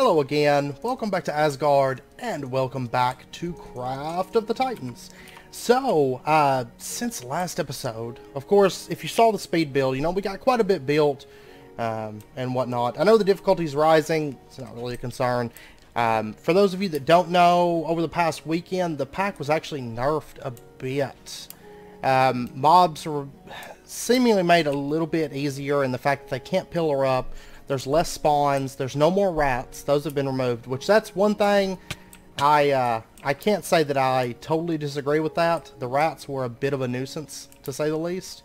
Hello again, welcome back to Asgard, and welcome back to Craft of the Titans. So, since last episode, of course, if you saw the speed build, you know, we got quite a bit built, and whatnot. I know the difficulty's rising, it's not really a concern. For those of you that don't know, over the past weekend, the pack was actually nerfed a bit. Mobs were seemingly made a little bit easier in the fact that they can't pillar up. There's less spawns. There's no more rats. Those have been removed, which that's one thing I can't say that I totally disagree with that. The rats were a bit of a nuisance, to say the least.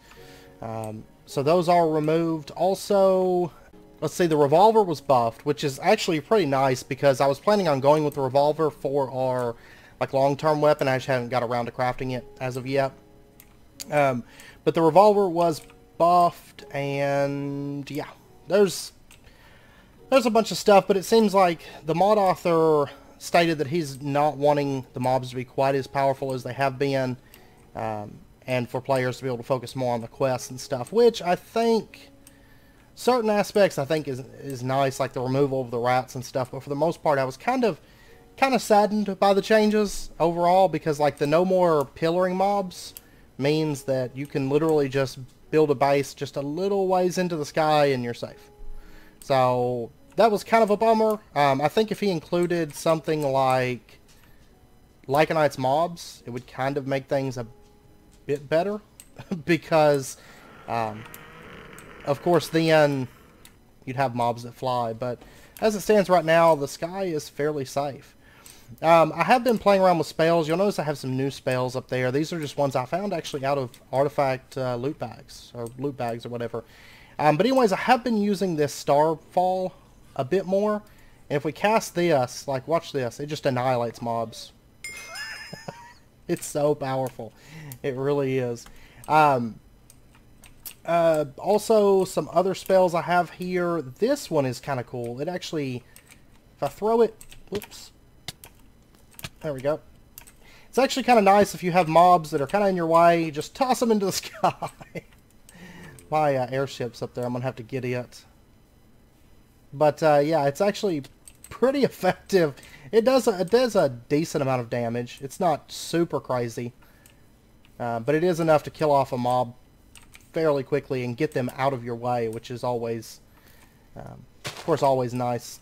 So those are removed. Also, let's see, the revolver was buffed, which is actually pretty nice because I was planning on going with the revolver for our long-term weapon. I just haven't got around to crafting it as of yet. But the revolver was buffed, and yeah, there's a bunch of stuff, but it seems like the mod author stated that he's not wanting the mobs to be quite as powerful as they have been, and for players to be able to focus more on the quests and stuff, which I think certain aspects I think is nice, like the removal of the rats and stuff, but for the most part I was kind of saddened by the changes overall, because like the no more pillaring mobs means that you can literally just build a base just a little ways into the sky and you're safe. So that was kind of a bummer. I think if he included something like Lycanite's mobs, it would kind of make things a bit better. Because, of course, then you'd have mobs that fly. But as it stands right now, the sky is fairly safe. I have been playing around with spells. You'll notice I have some new spells up there. These are just ones I found actually out of artifact loot bags or whatever. But anyways, I have been using this Starfall a bit more. And if we cast this, like watch this, it just annihilates mobs. It's so powerful. It really is. Also, some other spells I have here. This one is kind of cool. It actually, if I throw it, whoops. There we go. It's actually kind of nice if you have mobs that are kind of in your way. Just toss them into the sky. My airship's up there. I'm going to have to get it. But, yeah, it's actually pretty effective. It does a decent amount of damage. It's not super crazy. But it is enough to kill off a mob fairly quickly and get them out of your way, which is always, of course, always nice.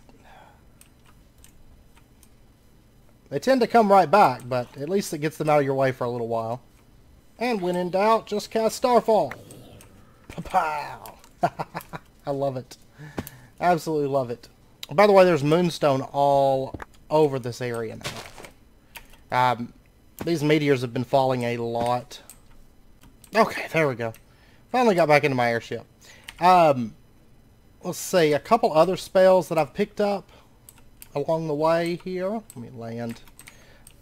They tend to come right back, but at least it gets them out of your way for a little while. And when in doubt, just cast Starfall. Pow! I love it. Absolutely love it. By the way, there's moonstone all over this area now. These meteors have been falling a lot. Okay, there we go. Finally got back into my airship. Let's see, a couple other spells that I've picked up along the way here. Let me land.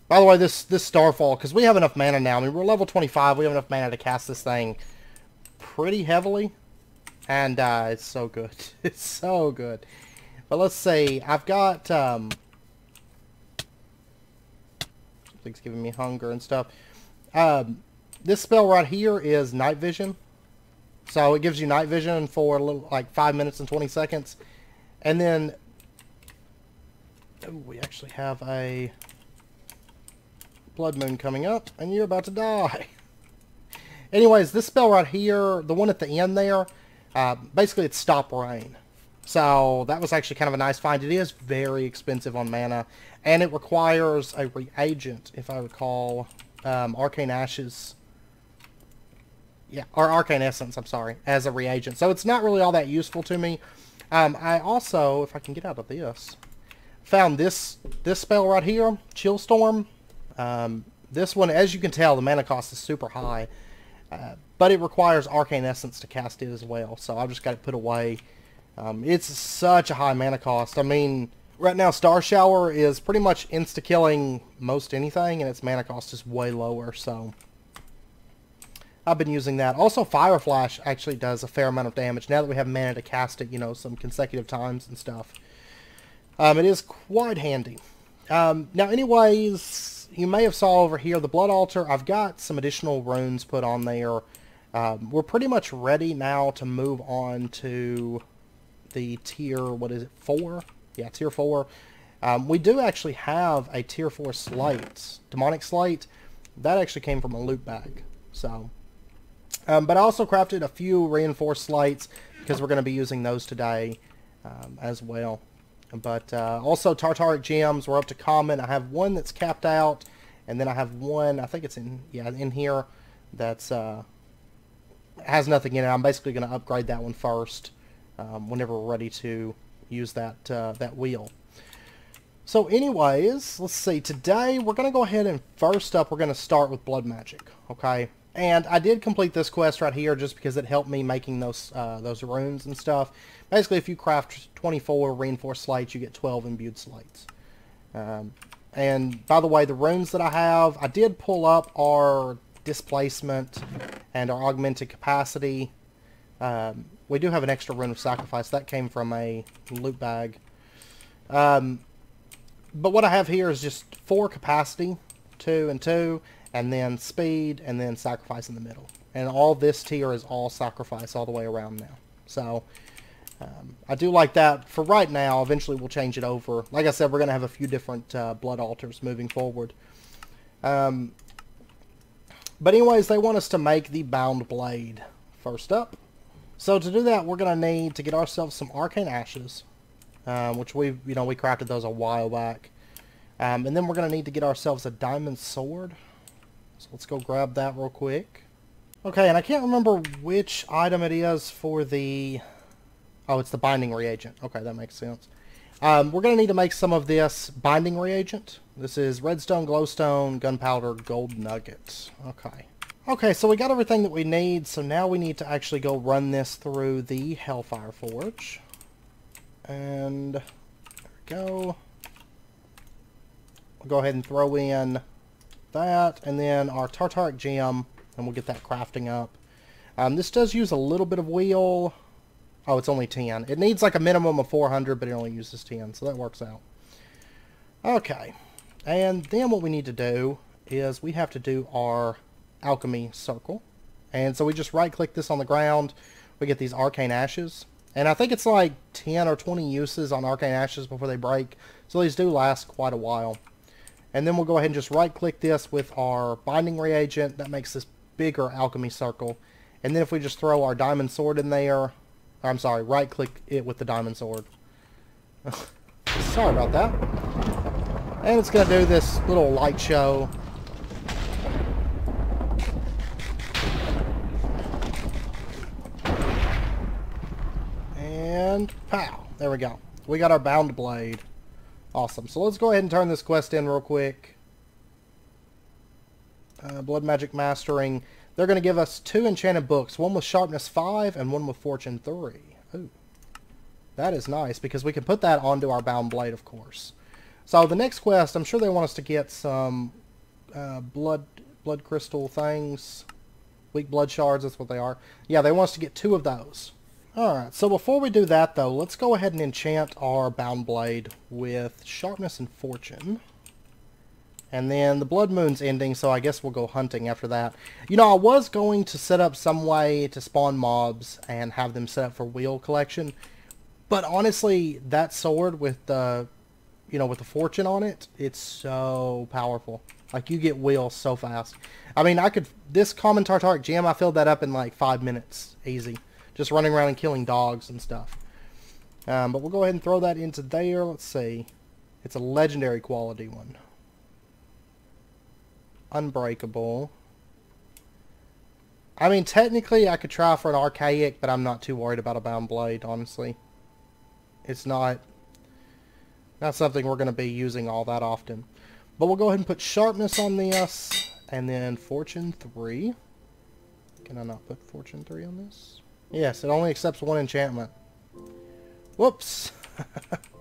By the way, this Starfall, because we have enough mana now. I mean, we're level 25. We have enough mana to cast this thing pretty heavily. And it's so good. It's so good. But let's see. I've got... Something's giving me hunger and stuff. This spell right here is Night Vision. So it gives you night vision for a little, like 5 minutes and 20 seconds. And then... we actually have a blood moon coming up, and you're about to die. Anyways, this spell right here, the one at the end there, basically it's Stop Rain. So that was actually kind of a nice find. It is very expensive on mana, and it requires a reagent, if I recall, Arcane Ashes. Yeah, or Arcane Essence, I'm sorry, as a reagent. So it's not really all that useful to me. I also, if I can get out of this, found this spell right here, Chill Storm. This one, as you can tell, the mana cost is super high, but it requires Arcane Essence to cast it as well, so I've just got it put away. It's such a high mana cost. I mean, right now Star Shower is pretty much insta-killing most anything, and its mana cost is way lower, so I've been using that. Also, Fire Flash actually does a fair amount of damage now that we have mana to cast it, you know, some consecutive times and stuff. It is quite handy. Now, anyways, you may have saw over here the Blood Altar. I've got some additional runes put on there. We're pretty much ready now to move on to the tier, what is it, 4? Yeah, tier 4. We do actually have a tier 4 slate, demonic slate. That actually came from a loot bag. So, but I also crafted a few reinforced slates because we're going to be using those today as well. But also Tartaric gems, we're up to common. I have one that's capped out, and then I have one, I think it's in here, that's has nothing in it. I'm basically going to upgrade that one first whenever we're ready to use that that wheel. So anyways, let's see. Today we're going to go ahead and first up we're going to start with blood magic, okay? And I did complete this quest right here just because it helped me making those runes and stuff. Basically, if you craft 24 reinforced slates, you get 12 imbued slates. And by the way, the runes that I have, I did pull up our displacement and our augmented capacity. We do have an extra rune of sacrifice. That came from a loot bag. But what I have here is just 4 capacity, 2 and 2, and then speed, and then sacrifice in the middle. And all this tier is all sacrifice all the way around now. So, I do like that for right now. Eventually we'll change it over. Like I said, we're going to have a few different blood altars moving forward. But anyways, they want us to make the bound blade first up. So to do that, we're going to need to get ourselves some arcane ashes, which we crafted those a while back. And then we're going to need to get ourselves a diamond sword. So let's go grab that real quick. Okay, and I can't remember which item it is for the... Oh, it's the binding reagent. Okay, that makes sense. We're going to need to make some of this binding reagent. This is redstone, glowstone, gunpowder, gold nuggets. Okay. Okay, so we got everything that we need, so now we need to actually go run this through the Hellfire Forge. And there we go. We'll go ahead and throw in that, and then our Tartaric gem, and we'll get that crafting up. This does use a little bit of wheel. Oh, it's only 10. It needs like a minimum of 400, but it only uses 10, so that works out. Okay, and then what we need to do is we have to do our alchemy circle. And so we just right-click this on the ground. We get these arcane ashes. And I think it's like 10 or 20 uses on arcane ashes before they break. So these do last quite a while. And then we'll go ahead and just right-click this with our binding reagent. That makes this bigger alchemy circle. And then if we just throw our diamond sword in there... I'm sorry, right-click it with the diamond sword. Sorry about that. And it's going to do this little light show. And pow! There we go. We got our bound blade. Awesome. So let's go ahead and turn this quest in real quick. Blood Magic Mastering. They're going to give us 2 enchanted books. One with Sharpness 5 and one with Fortune 3. Ooh. That is nice because we can put that onto our bound blade, of course. So the next quest, I'm sure they want us to get some blood crystal things. Weak blood shards, that's what they are. Yeah, they want us to get 2 of those. Alright, so before we do that, though, let's go ahead and enchant our bound blade with Sharpness and Fortune. And then the Blood Moon's ending, so I guess we'll go hunting after that. You know, I was going to set up some way to spawn mobs and have them set up for wheel collection. But honestly, that sword with the, with the fortune on it, it's so powerful. Like, you get wheels so fast. I mean, this common Tartaric gem, I filled that up in like 5 minutes. Easy. Just running around and killing dogs and stuff. But we'll go ahead and throw that into there. Let's see. It's a legendary quality one. Unbreakable. I mean, technically, I could try for an archaic, but I'm not too worried about a bound blade, honestly. It's not something we're going to be using all that often. But we'll go ahead and put sharpness on this, and then Fortune 3. Can I not put Fortune 3 on this? Yes, it only accepts 1 enchantment. Whoops.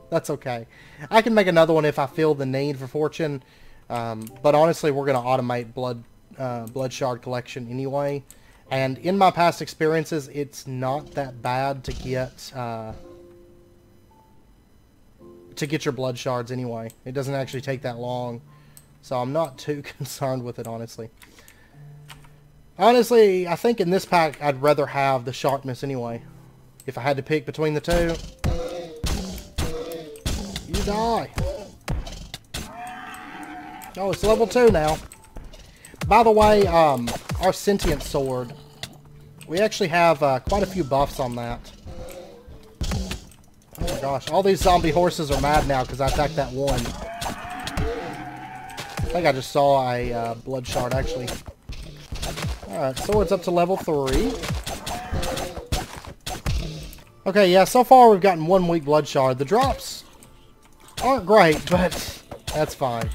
That's okay. I can make another one if I feel the need for Fortune. But honestly, we're going to automate blood shard collection anyway. And in my past experiences, it's not that bad to get your blood shards anyway. It doesn't actually take that long. So I'm not too concerned with it, honestly. Honestly, I think in this pack, I'd rather have the sharpness anyway. If I had to pick between the two. you die? Oh, it's level 2 now. By the way, our sentient sword, we actually have quite a few buffs on that. Oh my gosh, all these zombie horses are mad now because I attacked that one. I think I just saw a blood shard, actually. Alright, sword's up to level 3. Okay, yeah, so far we've gotten 1 weak blood shard. The drops aren't great, but that's fine.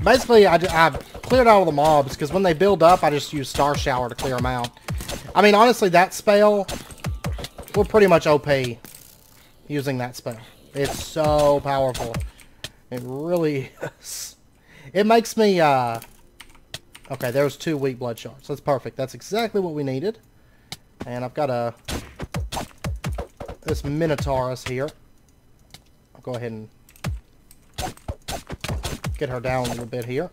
Basically, I cleared out all the mobs, because when they build up, I just use Star Shower to clear them out. I mean, honestly, that spell, we're pretty much OP using that spell. It's so powerful. It really is. It makes me, okay, there's 2 weak blood shards. That's perfect. That's exactly what we needed. And I've got this Minotaurus here. I'll go ahead and get her down a little bit here.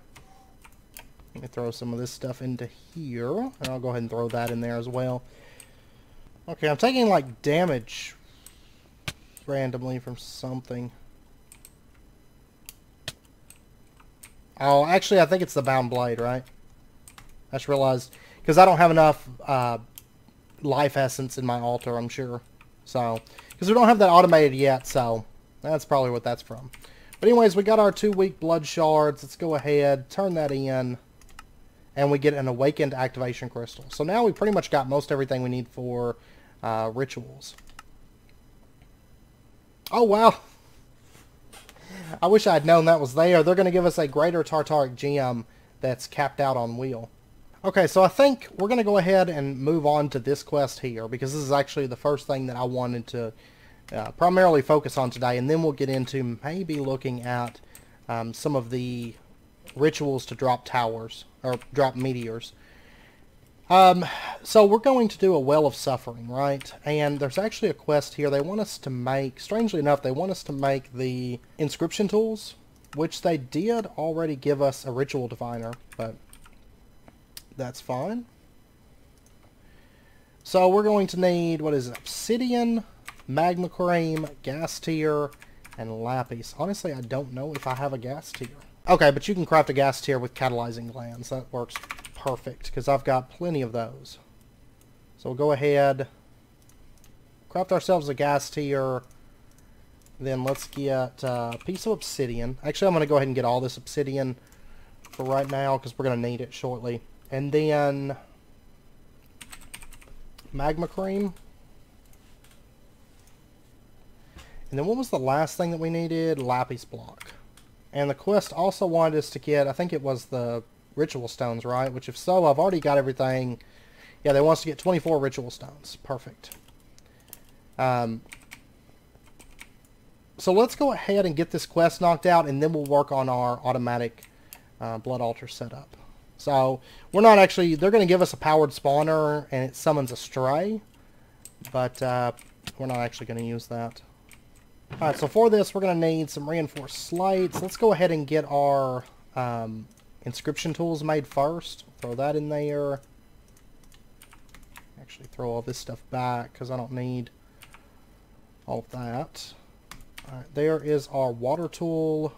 Let me throw some of this stuff into here. And I'll go ahead and throw that in there as well. Okay, I'm taking like damage randomly from something. Oh, actually I think it's the Bound Blade, right? I just realized, because I don't have enough life essence in my altar, I'm sure. So, because we don't have that automated yet, so that's probably what that's from. But anyways, we got our 2 weak blood shards. Let's go ahead, turn that in, and we get an awakened activation crystal. So now we pretty much got most everything we need for rituals. Oh, wow. I wish I had known that was there. They're going to give us a greater Tartaric gem that's capped out on wheel. Okay, so I think we're going to go ahead and move on to this quest here, because this is actually the first thing that I wanted to primarily focus on today, and then we'll get into maybe looking at some of the rituals to drop towers, or drop meteors. So we're going to do a Well of Suffering, right? And there's actually a quest here. They want us to make, strangely enough, they want us to make the inscription tools, which they did already give us a ritual diviner, but that's fine. So we're going to need, what is it, obsidian, magma cream, gas tier, and lapis. Honestly, I don't know if I have a gas tier. Okay, but you can craft a gas tier with catalyzing glands. That works perfect, because I've got plenty of those. So we'll go ahead, craft ourselves a gas tier, then let's get a piece of obsidian. Actually, I'm going to go ahead and get all this obsidian for right now, because we're going to need it shortly. And then magma cream. And then what was the last thing that we needed? Lapis block. And the quest also wanted us to get, I think it was the ritual stones, right? Which if so, I've already got everything. Yeah, they want us to get 24 ritual stones. Perfect. So let's go ahead and get this quest knocked out, and then we'll work on our automatic blood altar setup. So we're not actually, they're going to give us a powered spawner, and it summons a stray, but we're not actually going to use that. Alright, so for this, we're going to need some reinforced slates. Let's go ahead and get our inscription tools made first. Throw that in there. Actually, throw all this stuff back, because I don't need all of that. Alright, there is our water tool.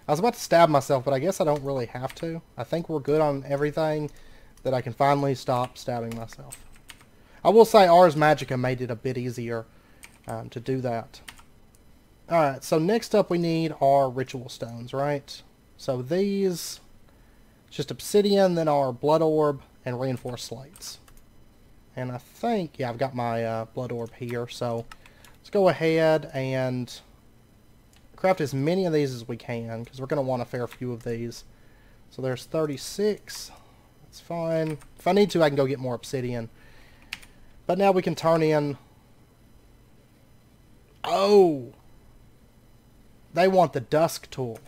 I was about to stab myself, but I guess I don't really have to. I think we're good on everything, that I can finally stop stabbing myself. I will say Ars Magica made it a bit easier to do that. Alright, so next up we need our ritual stones, right? So these, just obsidian, then our blood orb, and reinforced slates. And I think, yeah, I've got my blood orb here, so let's go ahead and craft as many of these as we can, because we're going to want a fair few of these. So there's 36. That's fine. If I need to, I can go get more obsidian. But now we can turn in... Oh! They want the dusk tool.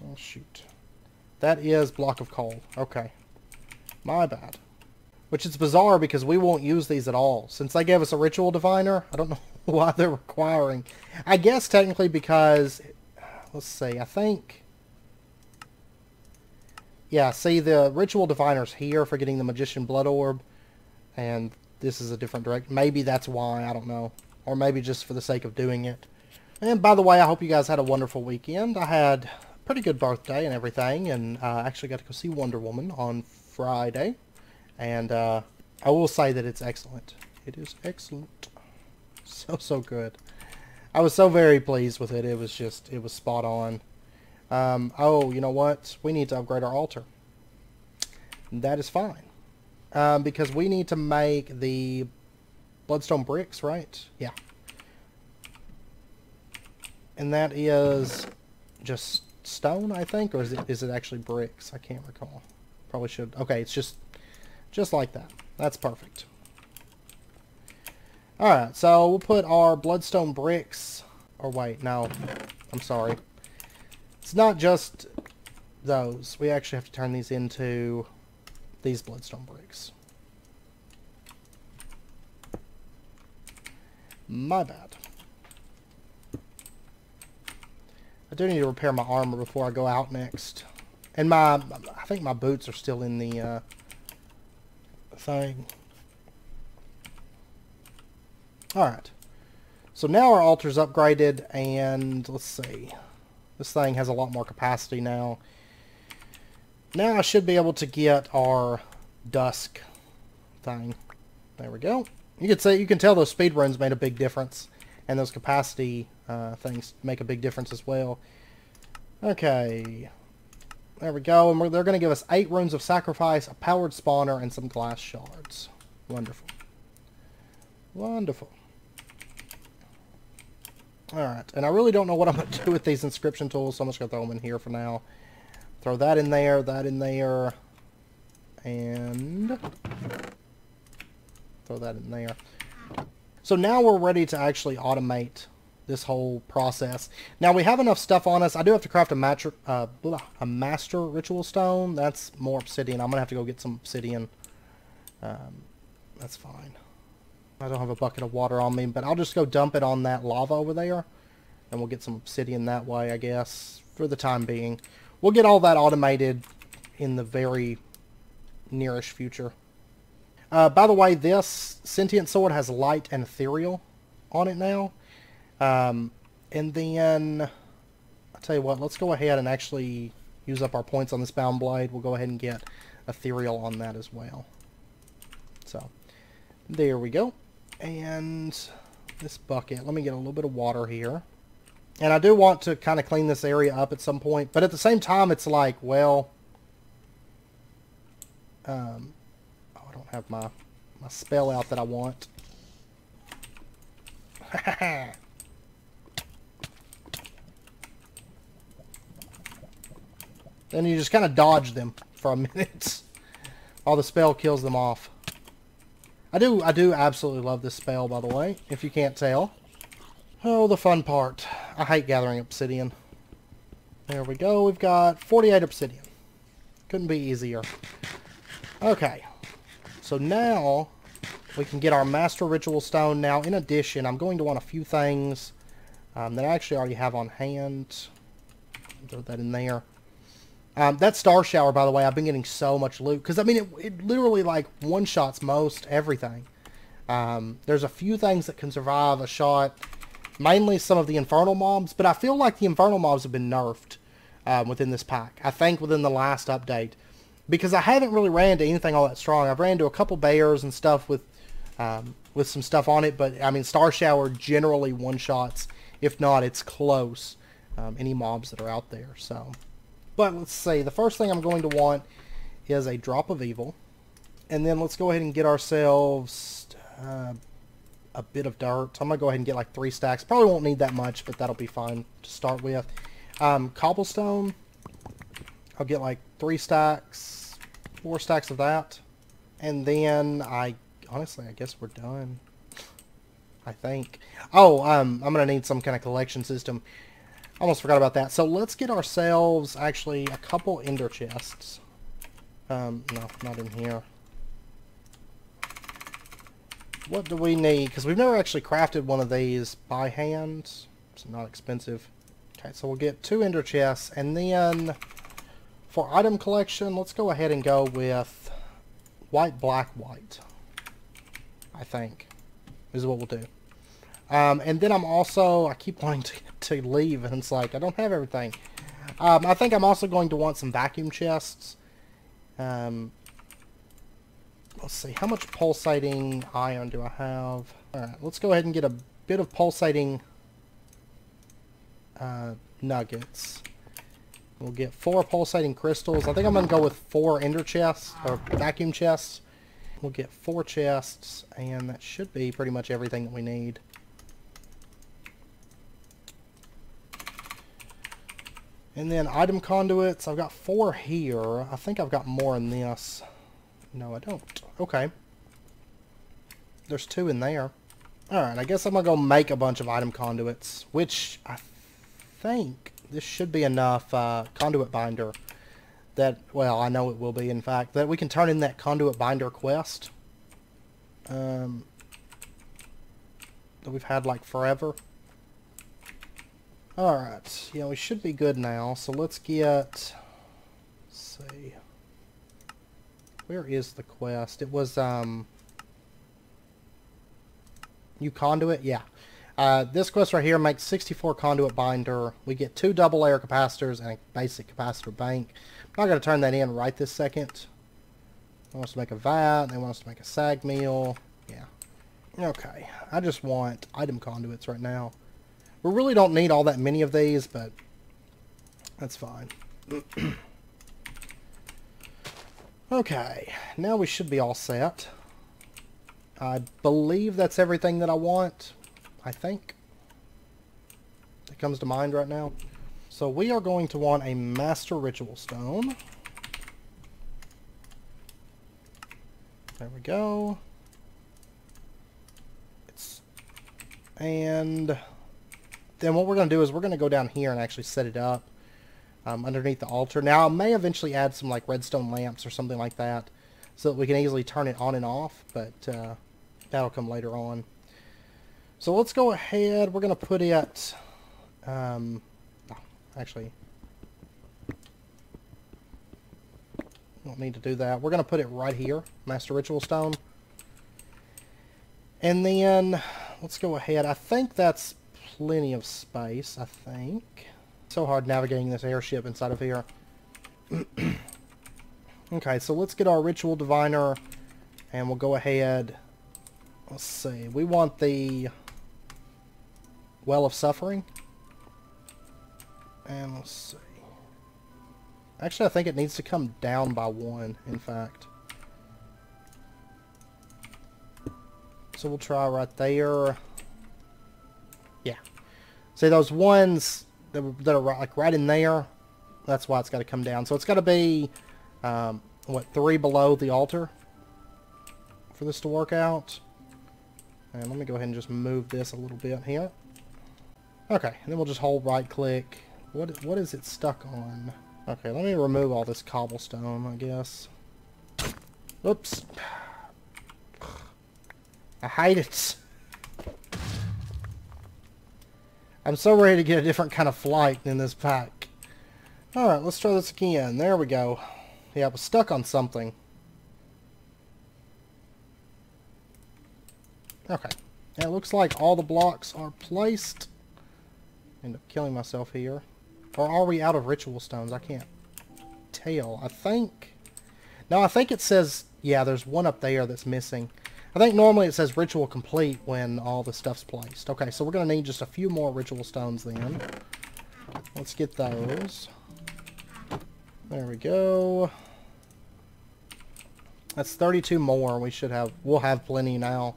Oh, shoot. That is block of coal. Okay. My bad. Which is bizarre, because we won't use these at all. Since they gave us a ritual diviner, I don't know why they're requiring. I guess technically because... Let's see, I think... Yeah, see, the ritual diviner's here for getting the magician blood orb. And this is a different direct. Maybe that's why, I don't know. or maybe just for the sake of doing it. And by the way, I hope you guys had a wonderful weekend. I had a pretty good birthday and everything, and actually got to go see Wonder Woman on Friday. And I will say that it's excellent. It is excellent. So good. I was so very pleased with it. It was spot on. Oh, you know what? We need to upgrade our altar. That is fine. Because we need to make the bloodstone bricks, right? Yeah. And that is just stone, I think, or is it actually bricks? I can't recall. Probably should. Okay, it's just like that. That's perfect. Alright, so we'll put our bloodstone bricks, or wait, no, I'm sorry. It's not just those. We actually have to turn these into these bloodstone bricks. My bad. I do need to repair my armor before I go out next. And I think my boots are still in the thing. Alright. So now our altar's upgraded, and let's see. This thing has a lot more capacity now. Now I should be able to get our dusk thing. There we go. You can tell those speed runes made a big difference, and those capacity things make a big difference as well. Okay, there we go. And they're going to give us 8 runes of sacrifice, a powered spawner, and some glass shards. Wonderful. Wonderful. Alright, and I really don't know what I'm going to do with these inscription tools, so I'm just going to throw them in here for now. Throw that in there, and throw that in there. So now we're ready to actually automate this whole process. Now we have enough stuff on us. I do have to craft a master ritual stone. That's more obsidian. I'm going to have to go get some obsidian. That's fine. I don't have a bucket of water on me, but I'll just go dump it on that lava over there, and we'll get some obsidian that way, I guess, for the time being. We'll get all that automated in the very nearish future. By the way, this sentient sword has light and ethereal on it now. And then, I'll tell you what, let's go ahead and actually use up our points on this bound blade. We'll go ahead and get ethereal on that as well. So, there we go. And this bucket, let me get a little bit of water here. And I do want to kind of clean this area up at some point, but at the same time, it's like, well, oh, I don't have my spell out that I want. Then you just kind of dodge them for a minute while the spell kills them off. I do absolutely love this spell, by the way, if you can't tell. Oh, the fun part. I hate gathering obsidian. There we go. We've got 48 obsidian. Couldn't be easier. Okay. So now we can get our Master Ritual Stone. Now, in addition, I'm going to want a few things that I actually already have on hand. Throw that in there. That Star Shower, by the way, I've been getting so much loot. Because, I mean, it literally, like, one-shots most everything. There's a few things that can survive a shot. Mainly some of the Infernal Mobs. But I feel like the Infernal Mobs have been nerfed within this pack. I think within the last update. Because I haven't really ran into anything all that strong. I've ran into a couple bears and stuff with some stuff on it. But, I mean, Star Shower generally one-shots. If not, it's close. Any mobs that are out there, so... But let's see, the first thing I'm going to want is a drop of evil. And then let's go ahead and get ourselves a bit of dirt. So I'm going to go ahead and get like 3 stacks. Probably won't need that much, but that'll be fine to start with. Cobblestone. I'll get like 3 stacks, 4 stacks of that. And then honestly, I guess we're done. I think. Oh, I'm going to need some kind of collection system. Almost forgot about that. So let's get ourselves, actually, a couple ender chests. No, not in here. What do we need? Because we've never actually crafted one of these by hand. It's not expensive. Okay, so we'll get 2 ender chests. And then, for item collection, let's go ahead and go with white, black, white. I think, is what we'll do. And then I'm also, I keep wanting to leave, and it's like, I don't have everything. I think I'm also going to want some vacuum chests. Let's see, how much pulsating iron do I have? Alright, let's go ahead and get a bit of pulsating nuggets. We'll get 4 pulsating crystals. I think I'm going to go with 4 ender chests, or vacuum chests. We'll get 4 chests, and that should be pretty much everything that we need. And then item conduits, I've got 4 here. I think I've got more in this. No, I don't. Okay. There's 2 in there. Alright, I guess I'm going to go make a bunch of item conduits, which I think this should be enough conduit binder that, well, I know it will be, in fact, that we can turn in that conduit binder quest that we've had, like, forever. Alright, yeah, we should be good now, so let's get, let's see, where is the quest? It was, you conduit? Yeah. This quest right here makes 64 conduit binder. We get 2 double layer capacitors and a basic capacitor bank. I'm not going to turn that in right this second. They want us to make a vat, they want us to make a sag mill. Yeah. Okay, I just want item conduits right now. We really don't need all that many of these, but that's fine. Okay, now we should be all set. I believe that's everything that I want, I think. That comes to mind right now. So we are going to want a Master Ritual Stone. There we go. And then what we're going to do is we're going to go down here and actually set it up underneath the altar. Now I may eventually add some like redstone lamps or something like that so that we can easily turn it on and off, but that'll come later on. So let's go ahead, we're going to put it, actually, don't need to do that. We're going to put it right here, Master Ritual Stone. And then, let's go ahead, I think that's plenty of space, I think. So hard navigating this airship inside of here. Okay, so let's get our Ritual Diviner, and we'll go ahead, let's see, we want the Well of Suffering. And let's see. Actually, I think it needs to come down by 1, in fact. So we'll try right there. Yeah. See those ones that are like right in there? That's why it's got to come down. So it's got to be, what, 3 below the altar for this to work out. And let me go ahead and just move this a little bit here. Okay, and then we'll just hold right click. What is it stuck on? Okay, let me remove all this cobblestone, I guess. Oops. I hate it. I'm so ready to get a different kind of flight in this pack. Alright, let's try this again. There we go. Yeah, I was stuck on something. Okay. And it looks like all the blocks are placed. End up killing myself here. Or are we out of ritual stones? I can't tell. I think... No, I think it says... Yeah, there's one up there that's missing. I think normally it says ritual complete when all the stuff's placed. Okay, so we're going to need just a few more ritual stones then. Let's get those. There we go. That's 32 more. We'll have plenty now.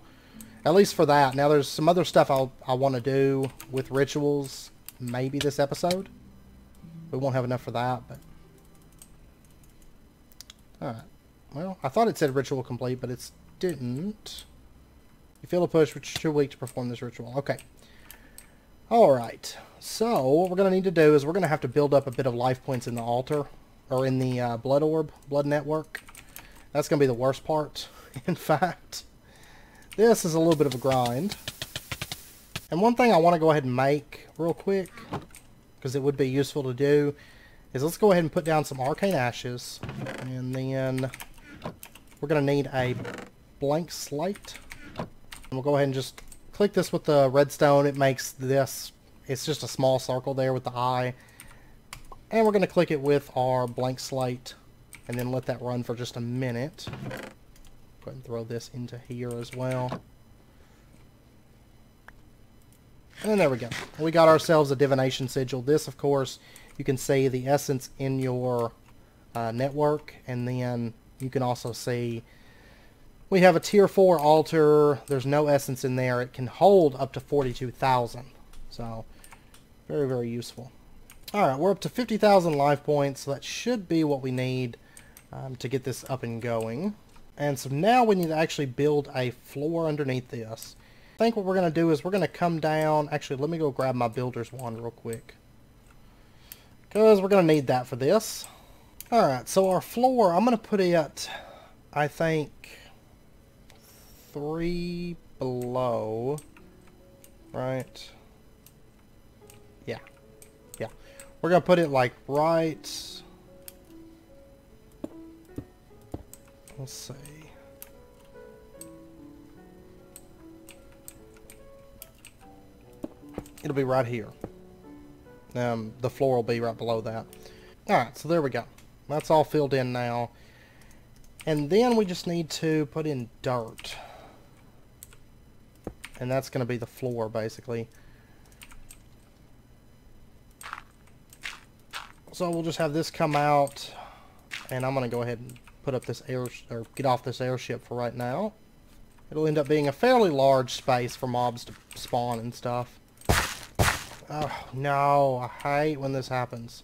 At least for that. Now there's some other stuff I want to do with rituals. Maybe this episode. We won't have enough for that, but... Alright. Well, I thought it said ritual complete, but it didn't. You feel a push, which is too weak to perform this ritual. Okay. Alright. So, what we're going to need to do is we're going to have to build up a bit of life points in the altar. Or in the blood orb, blood network. That's going to be the worst part, in fact. This is a little bit of a grind. And one thing I want to go ahead and make real quick, because it would be useful to do, is let's go ahead and put down some arcane ashes. And then we're going to need a blank slate. And we'll go ahead and just click this with the redstone, it makes this, it's just a small circle there with the eye. And we're going to click it with our blank slate and then let that run for just a minute. Go ahead and throw this into here as well. And there we go. We got ourselves a divination sigil. This, of course, you can see the essence in your network, and then you can also see we have a tier 4 altar. There's no essence in there. It can hold up to 42,000. So, very, very useful. Alright, we're up to 50,000 life points, so that should be what we need to get this up and going. And so now we need to actually build a floor underneath this. I think what we're going to do is we're going to come down. Actually, let me go grab my builder's wand real quick, because we're going to need that for this. Alright, so our floor, I'm going to put it, I think, 3 below, right? Yeah. Yeah. We're going to put it like right, let's see. It'll be right here. The floor will be right below that. Alright, so there we go. That's all filled in now. And then we just need to put in dirt. And that's going to be the floor, basically. So we'll just have this come out. And I'm going to go ahead and put up this air, or get off this airship for right now. It'll end up being a fairly large space for mobs to spawn and stuff. Oh, no. I hate when this happens.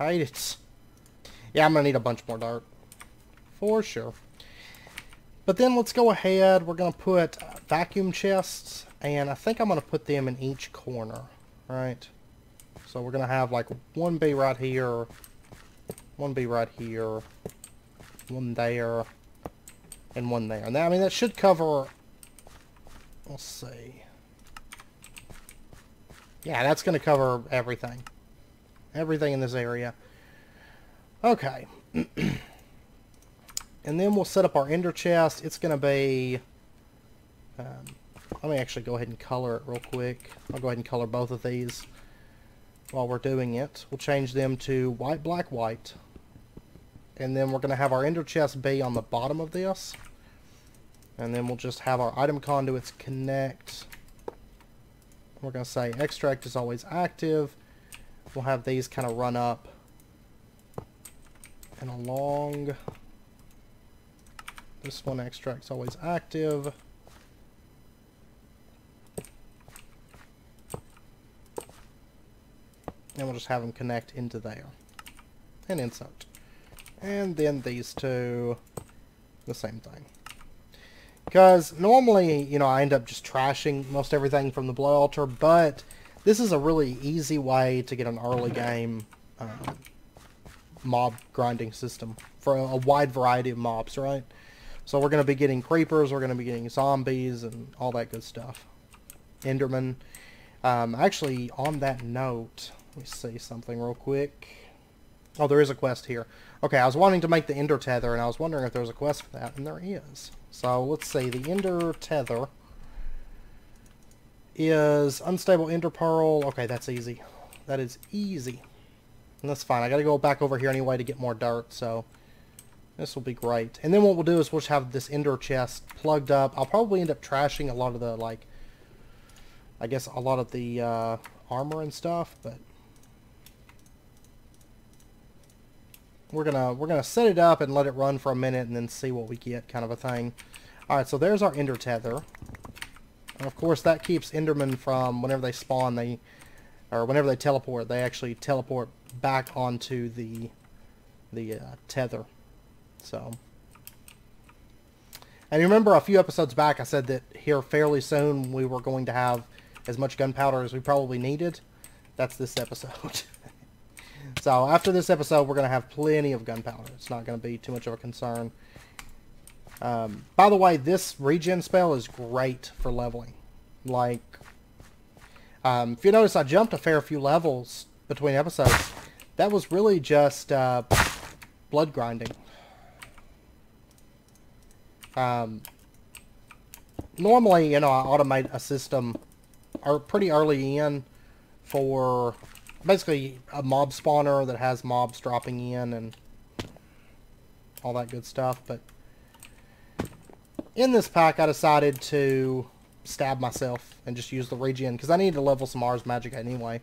I hate it. Yeah, I'm going to need a bunch more dirt. For sure. But then let's go ahead. We're going to put vacuum chests. And I think I'm going to put them in each corner. Right? So we're going to have like one B right here. One B right here. One there. And one there. And that, I mean, that should cover... Let's see. Yeah, that's going to cover everything. Everything in this area. Okay. And then we'll set up our ender chest. It's going to be... let me actually go ahead and color it real quick. I'll go ahead and color both of these while we're doing it. We'll change them to white, black, white. And then we're going to have our ender chest be on the bottom of this. And then we'll just have our item conduits connect. We're going to say extract is always active. We'll have these kind of run up and along. This one, extract's always active. And we'll just have them connect into there. And insert. And then these two, the same thing. Because normally, you know, I end up just trashing most everything from the Blood Altar, but this is a really easy way to get an early game mob grinding system for a wide variety of mobs, right? So we're going to be getting creepers, we're going to be getting zombies, and all that good stuff. Enderman. Actually, on that note, let me see something real quick. Oh, there is a quest here. Okay, I was wanting to make the Ender Tether, and I was wondering if there was a quest for that, and there is. So, let's see. The Ender Tether is Unstable Ender Pearl. Okay, that's easy. That is easy. And that's fine. I gotta go back over here anyway to get more dirt, so this will be great. And then what we'll do is we'll just have this Ender chest plugged up. I'll probably end up trashing a lot of the, like, I guess a lot of the armor and stuff, but we're gonna set it up and let it run for a minute and then see what we get, kind of a thing. Alright, so there's our Ender Tether. And of course that keeps Endermen from, whenever they spawn, or whenever they teleport, they actually teleport back onto the tether. So, and you remember a few episodes back I said that here fairly soon we were going to have as much gunpowder as we probably needed. That's this episode. So after this episode we're going to have plenty of gunpowder. It's not going to be too much of a concern. By the way, this regen spell is great for leveling. Like, if you notice, I jumped a fair few levels between episodes. That was really just blood grinding. normally, you know, I automate a system pretty early in for basically a mob spawner that has mobs dropping in and all that good stuff. But in this pack, I decided to stab myself and just use the regen because I need to level some Ars Magica anyway.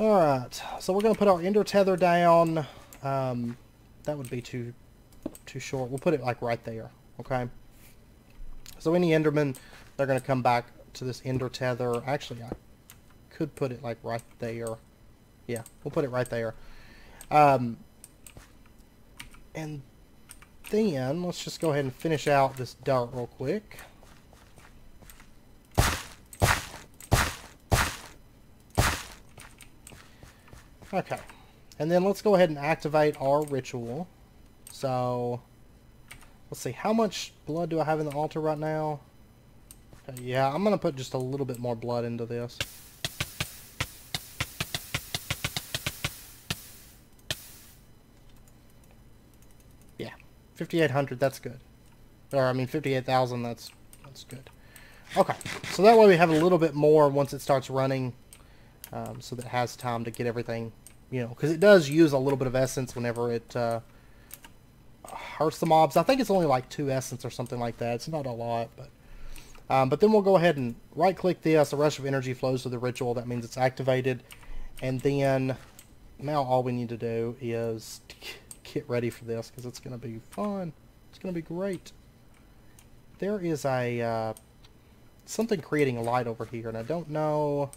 Alright, so we're going to put our Ender Tether down. That would be too short. We'll put it like right there, okay? So any Endermen, they're going to come back to this Ender Tether. Actually, I could put it like right there. Yeah, we'll put it right there. And then, let's just go ahead and finish out this dirt real quick. Okay, and then let's go ahead and activate our ritual. So, let's see, how much blood do I have in the altar right now? Okay, yeah, I'm going to put just a little bit more blood into this. Yeah, 5,800, that's good. Or, I mean, 58,000, that's good. Okay, so that way we have a little bit more once it starts running. So that it has time to get everything, you know, because it does use a little bit of essence whenever it hurts the mobs. I think it's only like 2 essence or something like that. It's not a lot, but then we'll go ahead and right-click this. A rush of energy flows to the ritual. That means it's activated. And then now all we need to do is get ready for this because it's going to be fun. It's going to be great. There is a something creating a light over here, and I don't know.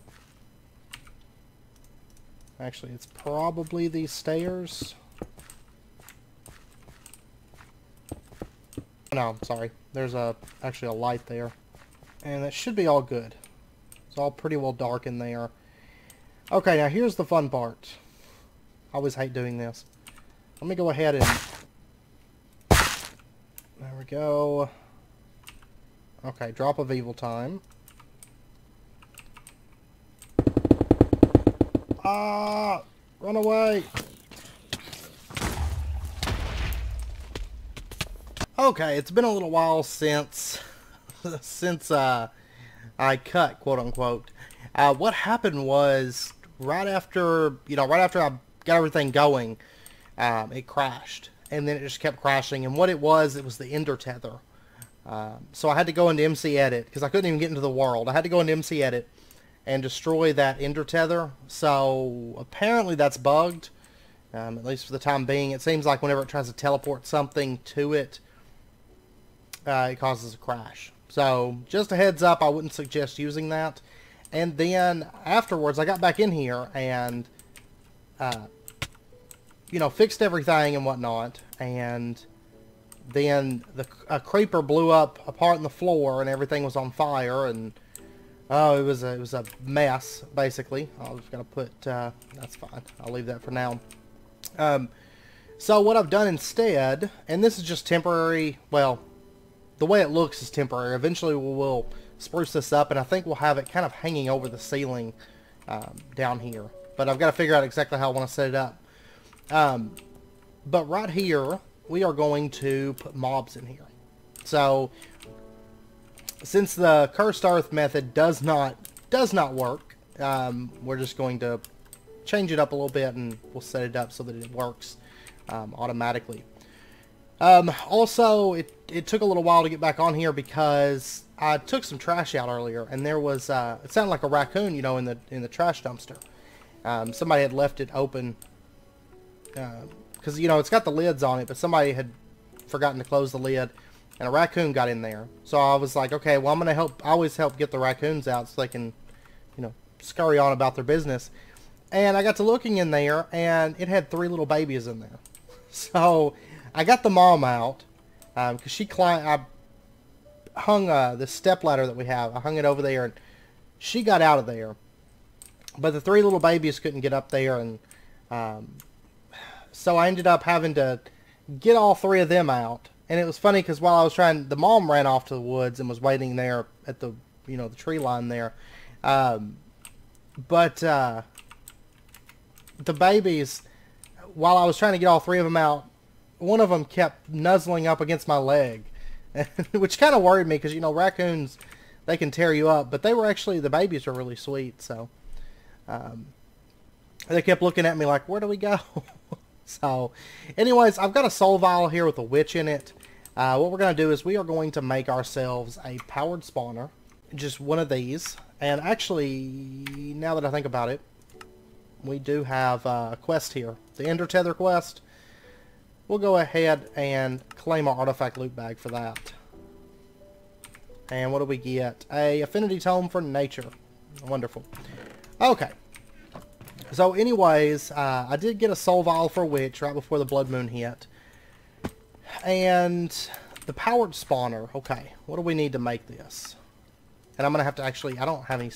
Actually, it's probably these stairs. No, I'm sorry. There's actually a light there. And that should be all good. It's all pretty well dark in there. Okay, now here's the fun part. I always hate doing this. Let me go ahead and... There we go. Okay, drop of evil time. Ah! Run away! Okay, it's been a little while since I cut, quote unquote. What happened was right after I got everything going, it crashed, and then it just kept crashing. And what it was the Ender Tether. So I had to go into MC Edit because I couldn't even get into the world. I had to go into MC Edit and destroy that Ender Tether. So apparently that's bugged, at least for the time being. It seems like whenever it tries to teleport something to it, it causes a crash. So just a heads up, I wouldn't suggest using that. And then afterwards, I got back in here and, fixed everything and whatnot. And then a creeper blew up a part in the floor and everything was on fire. And oh, it was a mess, basically. I was going to put, that's fine. I'll leave that for now. So what I've done instead, and this is just temporary, well, the way it looks is temporary. Eventually we'll spruce this up, and I think we'll have it kind of hanging over the ceiling down here. But I've got to figure out exactly how I want to set it up. But right here, we are going to put mobs in here. So, since the Cursed Earth method does not work, we're just going to change it up a little bit, and we'll set it up so that it works automatically. Also, it took a little while to get back on here because I took some trash out earlier, and there was it sounded like a raccoon, in the trash dumpster. Somebody had left it open because it's got the lids on it, but somebody had forgotten to close the lid, and a raccoon got in there. So I was like, okay, well, I'm gonna help. I always help get the raccoons out so they can, scurry on about their business. And I got to looking in there, and it had 3 little babies in there. So I got the mom out because she climbed. I hung the step ladder that we have. I hung it over there, and she got out of there. But the 3 little babies couldn't get up there, and so I ended up having to get all 3 of them out. And it was funny because while I was trying, the mom ran off to the woods and was waiting there at the the tree line there. But the babies, while I was trying to get all 3 of them out, one of them kept nuzzling up against my leg. which kind of worried me because, you know, raccoons, they can tear you up. But they were actually, the babies are really sweet. So they kept looking at me like, where do we go? So anyways, I've got a soul vial here with a witch in it. What we're going to do is we are going to make ourselves a powered spawner. Just one of these. And actually, now that I think about it, we do have a quest here. The Ender Tether quest. We'll go ahead and claim our artifact loot bag for that. And what do we get? A affinity tome for nature. Wonderful. Okay. So anyways, I did get a soul vial for witch right before the blood moon hit. And the powered spawner. Okay. What do we need to make this? And I'm going to have to actually, I don't have any,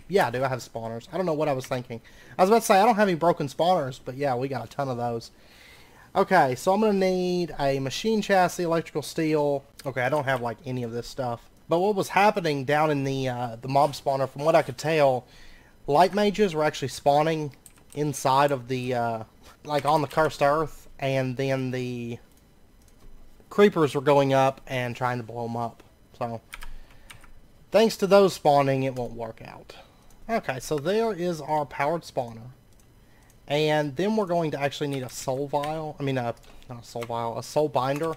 yeah, I do, I have spawners. I don't know what I was thinking. I was about to say, I don't have any broken spawners, but yeah, we got a ton of those. Okay, so I'm going to need a machine chassis, electrical steel. Okay, I don't have like any of this stuff. But what was happening down in the mob spawner, from what I could tell, light mages were actually spawning inside of the, like on the cursed earth, and then the creepers were going up and trying to blow them up. So thanks to those spawning, it won't work out. Okay, so there is our powered spawner. And then we're going to actually need a soul vial. I mean, not a soul vial, a soul binder.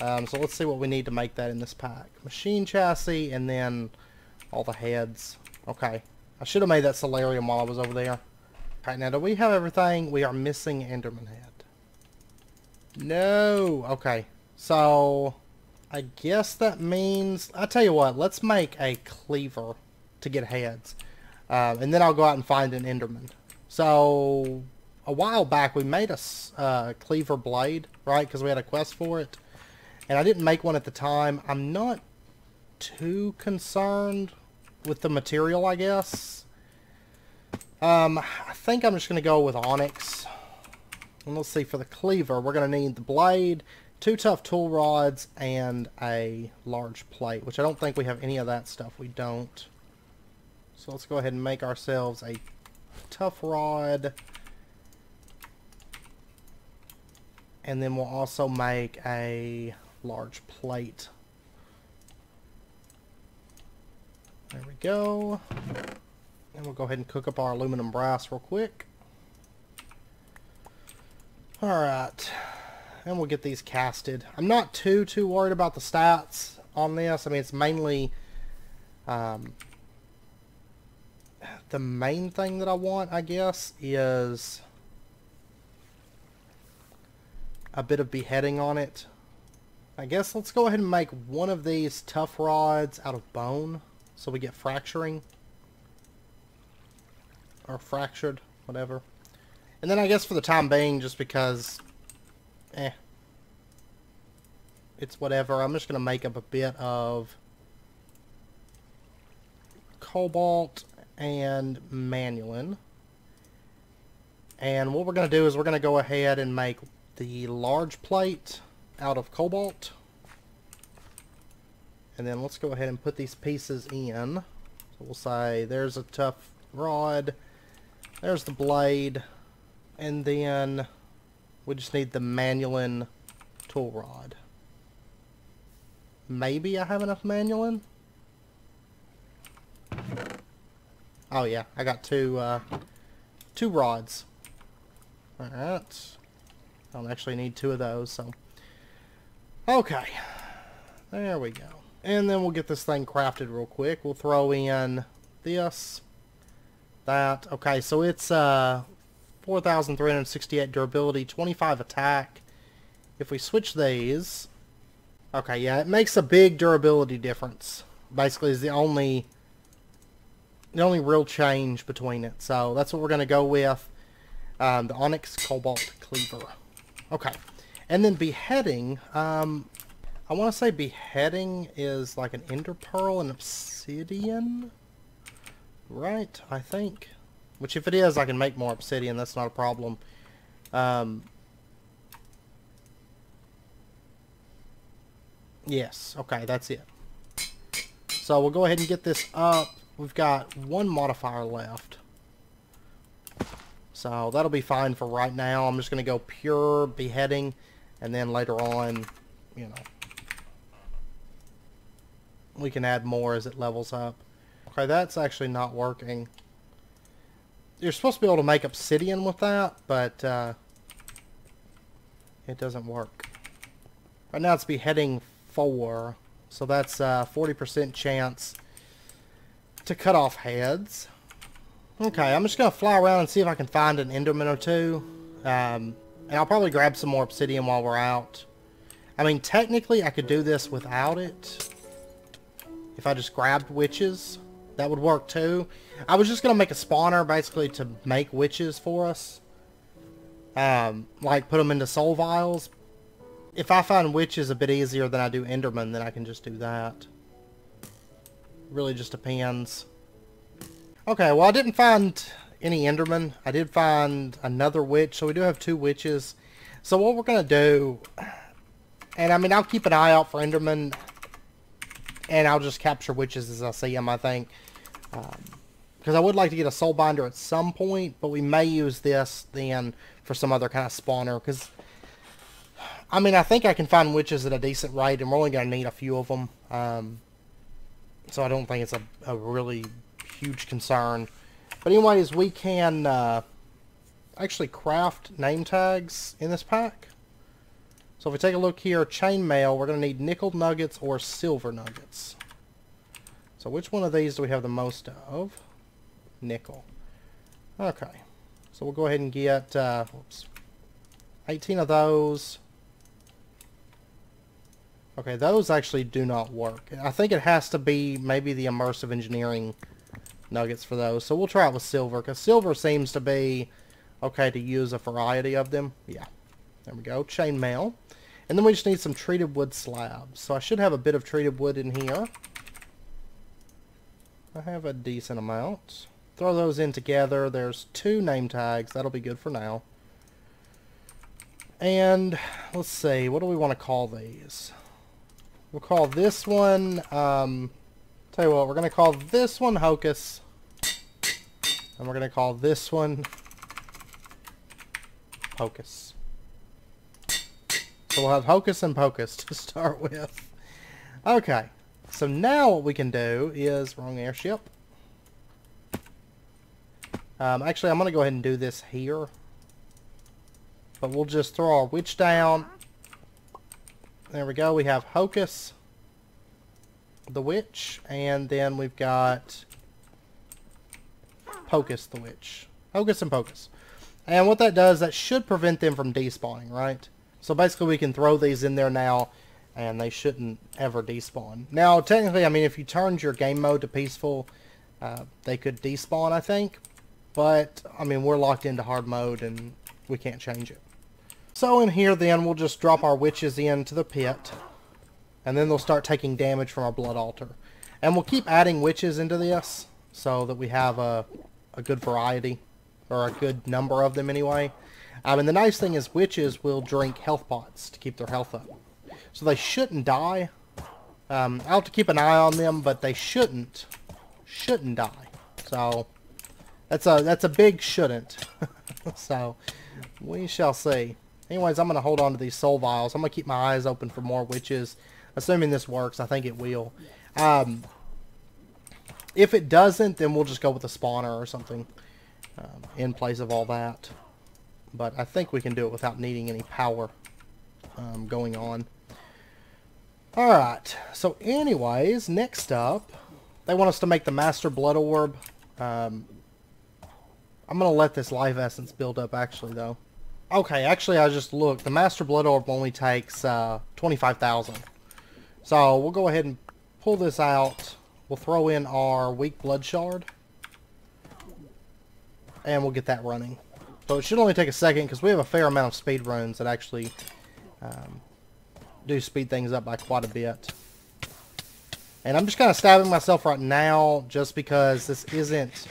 So let's see what we need to make that in this pack. Machine chassis, and then all the heads. Okay. I should have made that solarium while I was over there. Okay, now do we have everything? We are missing Enderman head. No! Okay. So I guess that means, I'll tell you what, let's make a cleaver to get heads. And then I'll go out and find an Enderman. So a while back we made a cleaver blade, right? Because we had a quest for it. And I didn't make one at the time. I'm not too concerned with the material, I guess. I think I'm just going to go with onyx. And let's see, for the cleaver, we're going to need the blade, 2 tough tool rods, and a large plate, which I don't think we have any of that stuff. We don't. So let's go ahead and make ourselves a tough rod. And then we'll also make a large plate. There we go. And we'll go ahead and cook up our aluminum brass real quick. Alright. And we'll get these casted. I'm not too worried about the stats on this. I mean, it's mainly the main thing that I want, I guess, is a bit of beheading on it. I guess let's go ahead and make one of these tough rods out of bone, so we get fracturing. Or fractured, whatever. And then I guess for the time being, just because, it's whatever, I'm just going to make up a bit of cobalt and manulin. And what we're going to do is we're going to go ahead and make the large plate out of cobalt. And then let's go ahead and put these pieces in. So we'll say there's a tough rod, there's the blade, and then we just need the manulin tool rod. Maybe I have enough manulin? Oh yeah, I got two rods. Alright. I'll actually need 2 of those, so. Okay. There we go. And then we'll get this thing crafted real quick. We'll throw in this, that. Okay, so it's 4,368 durability, 25 attack. If we switch these, okay, yeah, it makes a big durability difference. Basically, is the only real change between it. So that's what we're going to go with. The Onyx Cobalt Cleaver. Okay, and then beheading. I want to say beheading is like an ender pearl and obsidian, right? I think. Which, if it is, I can make more obsidian. That's not a problem. Yes. Okay, that's it. So we'll go ahead and get this up. We've got 1 modifier left. So that'll be fine for right now. I'm just going to go pure beheading. And then later on, you know, we can add more as it levels up. Okay, that's actually not working. You're supposed to be able to make obsidian with that, but it doesn't work. Right now it's beheading 4, so that's 40% chance to cut off heads. Okay, I'm just going to fly around and see if I can find an Enderman or two. And I'll probably grab some more obsidian while we're out. I mean, technically I could do this without it. If I just grabbed witches, that would work too. I was just going to make a spawner basically to make witches for us. Like put them into soul vials. If I find witches a bit easier than I do Enderman, then I can just do that. Really just depends. Okay, well I didn't find any Enderman. I did find another witch, so we do have 2 witches. So what we're going to do, and I mean I'll keep an eye out for Enderman, and I'll just capture witches as I see them, I think. Because I would like to get a soul binder at some point, but we may use this then for some other kind of spawner. Because, I mean, I think I can find witches at a decent rate, and we're only going to need a few of them. So I don't think it's a really huge concern. But anyways, we can actually craft name tags in this pack. So if we take a look here, chainmail, we're going to need nickel nuggets or silver nuggets. So which one of these do we have the most of? Nickel. Okay. So we'll go ahead and get 18 of those. Okay, those actually do not work. I think it has to be maybe the immersive engineering nuggets for those. So we'll try it with silver, because silver seems to be okay to use a variety of them. Yeah. There we go. Chainmail. And then we just need some treated wood slabs. So I should have a bit of treated wood in here. I have a decent amount. Throw those in together. There's 2 name tags. That'll be good for now. And let's see. What do we want to call these? We'll call this one... tell you what, we're going to call this one Hocus. And we're going to call this one Pocus. So we'll have Hocus and Pocus to start with. Okay. So now what we can do is... Wrong airship. Actually, I'm going to go ahead and do this here. But we'll just throw our witch down. There we go. We have Hocus, the witch, and then we've got Pocus, the witch. Hocus and Pocus. And what that does, that should prevent them from despawning, right? So basically we can throw these in there now, and they shouldn't ever despawn. Now, technically, I mean, if you turned your game mode to peaceful, they could despawn, I think. But, I mean, we're locked into hard mode, and we can't change it. So in here, then, we'll just drop our witches into the pit. And then they'll start taking damage from our blood altar. And we'll keep adding witches into this, so that we have a good variety. Or a good number of them, anyway. And the nice thing is, witches will drink health pots to keep their health up. So they shouldn't die. I'll have to keep an eye on them, but they shouldn't die. So that's a big shouldn't. So we shall see. Anyways, I'm going to hold on to these soul vials. I'm going to keep my eyes open for more witches. Assuming this works, I think it will. If it doesn't, then we'll just go with a spawner or something in place of all that. But I think we can do it without needing any power going on. Alright, so anyways, next up, they want us to make the Master Blood Orb. I'm going to let this life essence build up actually, though. Okay, actually I just looked. The Master Blood Orb only takes 25,000. So we'll go ahead and pull this out. We'll throw in our weak blood shard. And we'll get that running. So it should only take a second because we have a fair amount of speed runes that actually do speed things up by quite a bit. And I'm just kind of stabbing myself right now just because this isn't...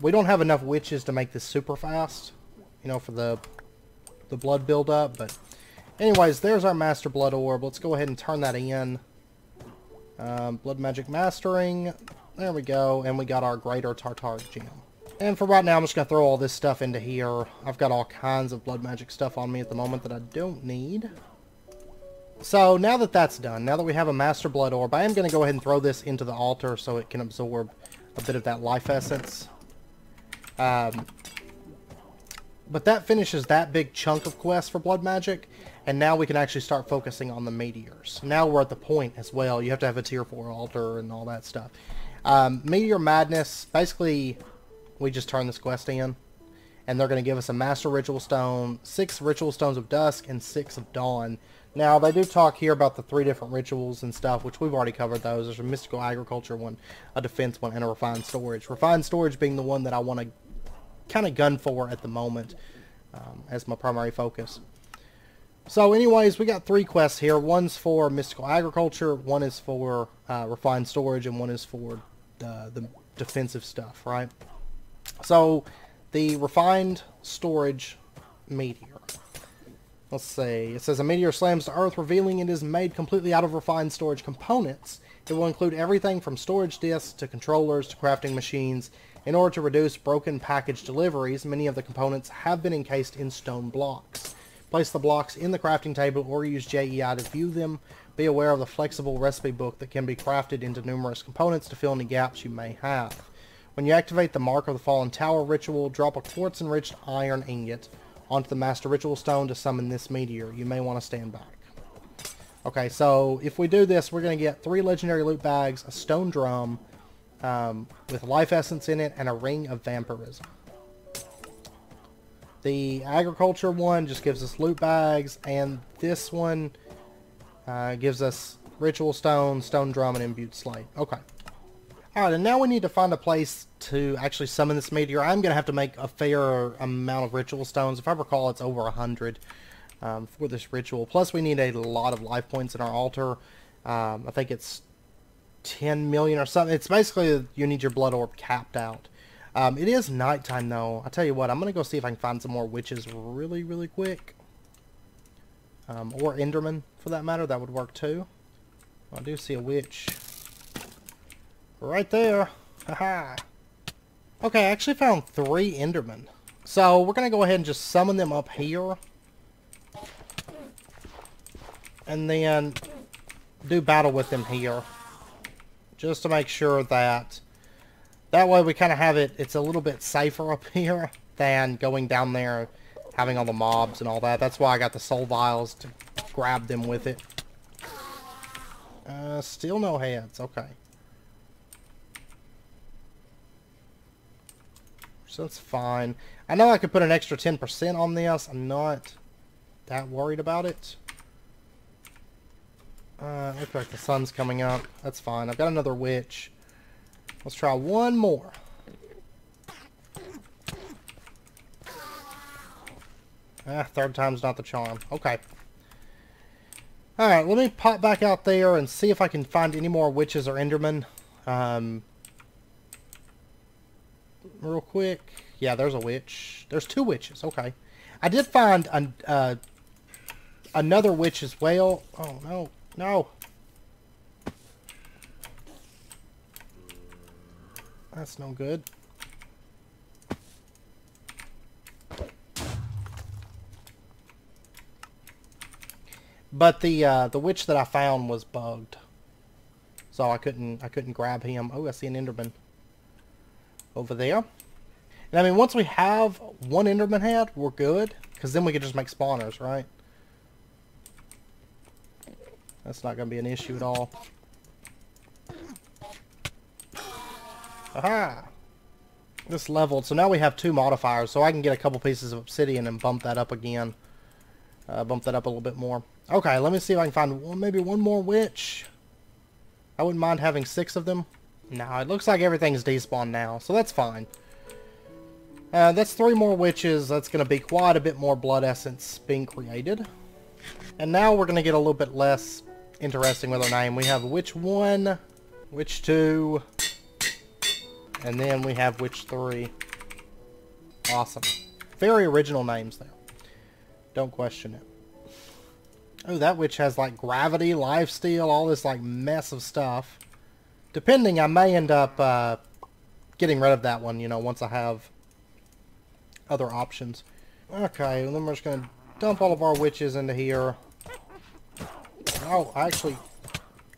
We don't have enough witches to make this super fast, you know, for the blood buildup. But anyways, there's our Master Blood Orb. Let's go ahead and turn that in. Blood Magic Mastering. There we go. And we got our Greater Tartaric Gem. And for right now, I'm just going to throw all this stuff into here. I've got all kinds of blood magic stuff on me at the moment that I don't need. So now that that's done, now that we have a Master Blood Orb, I am going to go ahead and throw this into the altar so it can absorb a bit of that life essence. But that finishes that big chunk of quests for Blood Magic, and now we can actually start focusing on the meteors. Now we're at the point as well. You have to have a tier 4 altar and all that stuff. Meteor Madness, basically, we just turn this quest in, and they're going to give us a Master Ritual Stone, 6 Ritual Stones of Dusk, and 6 of Dawn. Now, they do talk here about the 3 different rituals and stuff, which we've already covered those. There's a Mystical Agriculture one, a Defense one, and a Refined Storage. Refined Storage being the one that I want to kind of gun for at the moment as my primary focus. So anyways, we got 3 quests here. One's for Mystical Agriculture, one is for Refined Storage, and one is for the defensive stuff, right? So, the Refined Storage Meteor. Let's see. It says a meteor slams to Earth, revealing it is made completely out of refined storage components. It will include everything from storage disks to controllers to crafting machines. In order to reduce broken package deliveries, many of the components have been encased in stone blocks. Place the blocks in the crafting table or use JEI to view them. Be aware of the flexible recipe book that can be crafted into numerous components to fill any gaps you may have. When you activate the Mark of the Fallen Tower ritual, drop a quartz-enriched iron ingot onto the Master Ritual Stone to summon this meteor. You may want to stand back. Okay, so if we do this, we're going to get 3 legendary loot bags, a stone drum with life essence in it, and a ring of vampirism. The agriculture one just gives us loot bags, and this one gives us ritual stone, stone drum, and imbued slate. Okay. Alright, and now we need to find a place to actually summon this meteor. I'm going to have to make a fair amount of ritual stones. If I recall, it's over 100 for this ritual. Plus, we need a lot of life points in our altar. I think it's 10 million or something. It's basically, you need your blood orb capped out. It is nighttime, though. I'll tell you what, I'm going to go see if I can find some more witches really, really quick. Or Enderman, for that matter. That would work, too. I do see a witch. Right there. Haha. Okay, I actually found 3 Endermen. So, we're going to go ahead and just summon them up here. And then do battle with them here. Just to make sure that way we kind of have it, it's a little bit safer up here than going down there, having all the mobs and all that. That's why I got the soul vials to grab them with it. Still no heads. Okay. So that's fine. I know I could put an extra 10% on this. I'm not that worried about it. Looks like the sun's coming up. That's fine. I've got another witch. Let's try one more. Third time's not the charm. Okay. Alright, let me pop back out there and see if I can find any more witches or endermen. Real quick. Yeah, there's a witch. There's 2 witches. Okay. I did find another witch as well. Oh, no. No. That's no good. But the witch that I found was bugged. So I couldn't grab him. Oh, I see an enderman over there. And I mean, once we have 1 enderman head, we're good. Because then we can just make spawners, right? That's not going to be an issue at all. Aha! This leveled. So now we have 2 modifiers. So I can get a couple pieces of obsidian and bump that up again. Bump that up a little bit more. Okay, let me see if I can find maybe 1 more witch. I wouldn't mind having 6 of them. No, it looks like everything's despawned now, so that's fine. That's 3 more witches. That's going to be quite a bit more blood essence being created. And now we're going to get a little bit less interesting with our name. We have Witch 1, Witch 2, and then we have Witch 3. Awesome. Very original names there. Don't question it. Oh, that witch has like gravity, lifesteal, all this like mess of stuff. Depending, I may end up getting rid of that one, you know, once I have other options. Okay, and then we're just going to dump all of our witches into here. Oh, I actually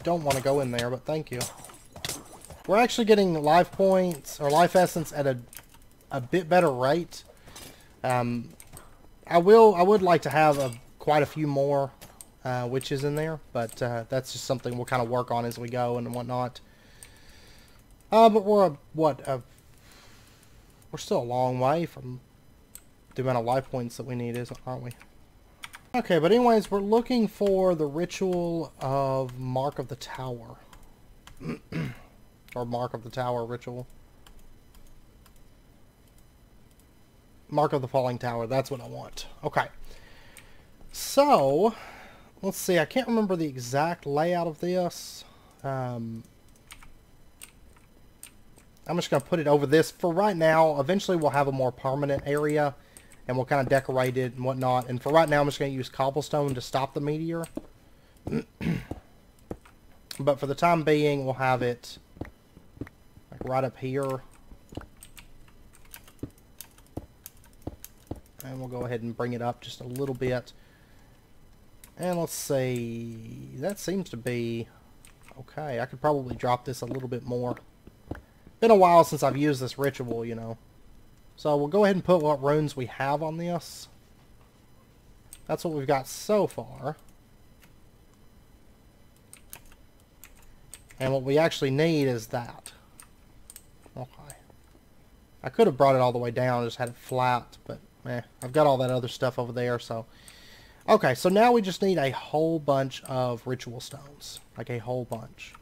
don't want to go in there, but thank you. We're actually getting life points, or life essence, at a bit better rate. I would like to have quite a few more witches in there, but that's just something we'll kind of work on as we go and whatnot. But we're we're still a long way from the amount of life points that we need, aren't we? Okay, but anyways, we're looking for the ritual of Mark of the Tower. Or Mark of the Tower ritual. Mark of the Falling Tower, that's what I want. Okay. So, let's see, I can't remember the exact layout of this. I'm just going to put it over this for right now. Eventually we'll have a more permanent area, and we'll kind of decorate it and whatnot. And for right now, I'm just going to use cobblestone to stop the meteor. But for the time being, we'll have it like right up here. And we'll go ahead and bring it up just a little bit. And let's see, that seems to be okay. I could probably drop this a little bit more. Been a while since I've used this ritual, you know. So we'll go ahead and put what runes we have on this. That's what we've got so far. And what we actually need is that. Okay. I could have brought it all the way down, just had it flat, but I've got all that other stuff over there, so. Okay, so now we just need a whole bunch of ritual stones. Like a whole bunch.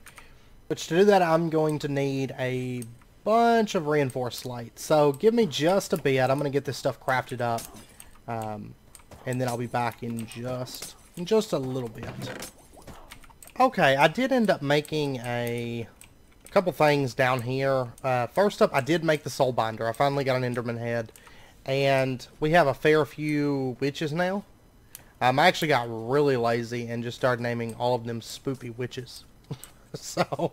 Which to do that, I'm going to need a bunch of reinforced slate. So give me just a bit. I'm going to get this stuff crafted up. And then I'll be back in just a little bit. Okay, I did end up making a couple things down here. First up, I did make the soul binder. I finally got an Enderman head. And we have a fair few witches now. I actually got really lazy and just started naming all of them Spoopy Witches. So,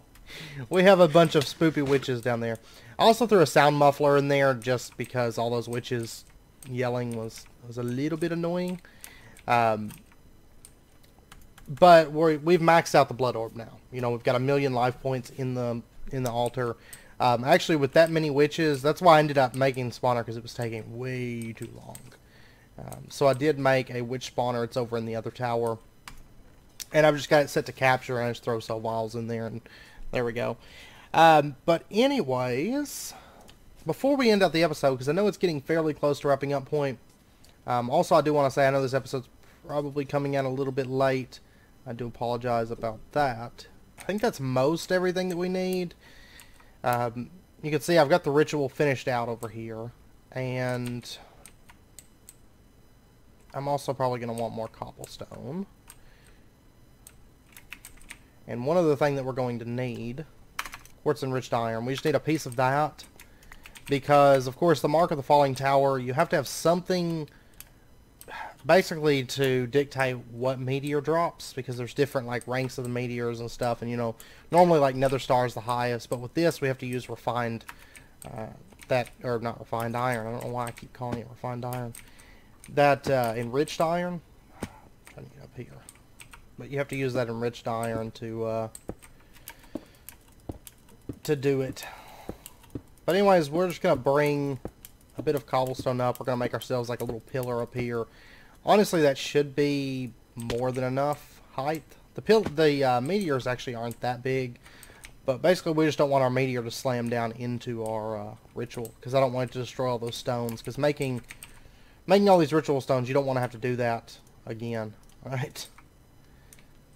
we have a bunch of Spoopy Witches down there. I also threw a sound muffler in there just because all those witches yelling was a little bit annoying. But we've maxed out the blood orb now. You know, we've got 1,000,000 life points in the altar. Actually, with that many witches, that's why I ended up making spawner, because it was taking way too long. So I did make a witch spawner. It's over in the other tower. And I've just got it set to capture, and I just throw soul vials in there, and there we go. But anyways, before we end out the episode, because I know it's getting fairly close to wrapping up point, also I do want to say I know this episode's probably coming out a little bit late. I do apologize about that. I think that's most everything that we need. You can see I've got the ritual finished out over here, and I'm also probably going to want more cobblestone. And one other thing that we're going to need, quartz enriched iron. We just need a piece of that, because of course the Mark of the Falling Tower, you have to have something basically to dictate what meteor drops, because there's different like ranks of the meteors and stuff, and you know, normally like Nether Star is the highest, but with this we have to use refined not refined iron. I don't know why I keep calling it refined iron. That enriched iron. I'm trying to get up here. But you have to use that enriched iron to do it. But anyways, we're just gonna bring a bit of cobblestone up. We're gonna make ourselves like a little pillar up here. Honestly, that should be more than enough height. The meteors actually aren't that big, but basically we just don't want our meteor to slam down into our ritual, because I don't want it to destroy all those stones. Because making all these ritual stones, you don't want to have to do that again. Alright.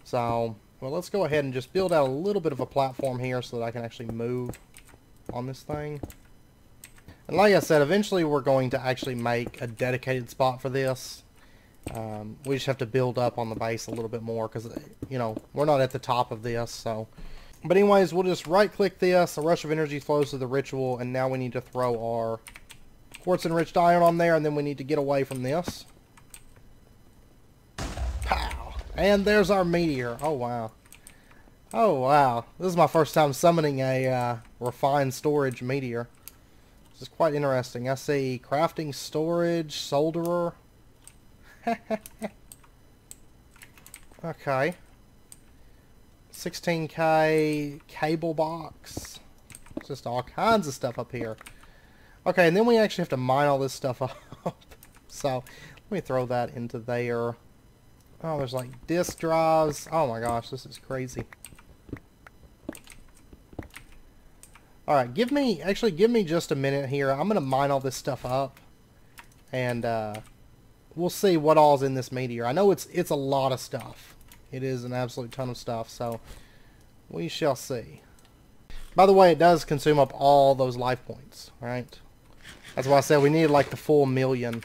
So, well, let's go ahead and just build out a little bit of a platform here so that I can actually move on this thing. And like I said, eventually we're going to actually make a dedicated spot for this. We just have to build up on the base a little bit more because, you know, we're not at the top of this, so. But anyways, we'll just right-click this. A rush of energy flows to the ritual, and now we need to throw our quartz enriched iron on there, and then we need to get away from this. Pow! And there's our meteor. Oh, wow. Oh, wow. This is my first time summoning a refined storage meteor. This is quite interesting. I see crafting storage, solderer. Okay. 16K cable box. Just all kinds of stuff up here. Okay, and then we actually have to mine all this stuff up. So, let me throw that into there. Oh, there's like disk drives. Oh my gosh, this is crazy. Alright, give me just a minute here. I'm going to mine all this stuff up. And we'll see what all's in this meteor. I know it's a lot of stuff. It is an absolute ton of stuff, so we shall see. By the way, it does consume up all those life points, right? That's why I said we needed like the full million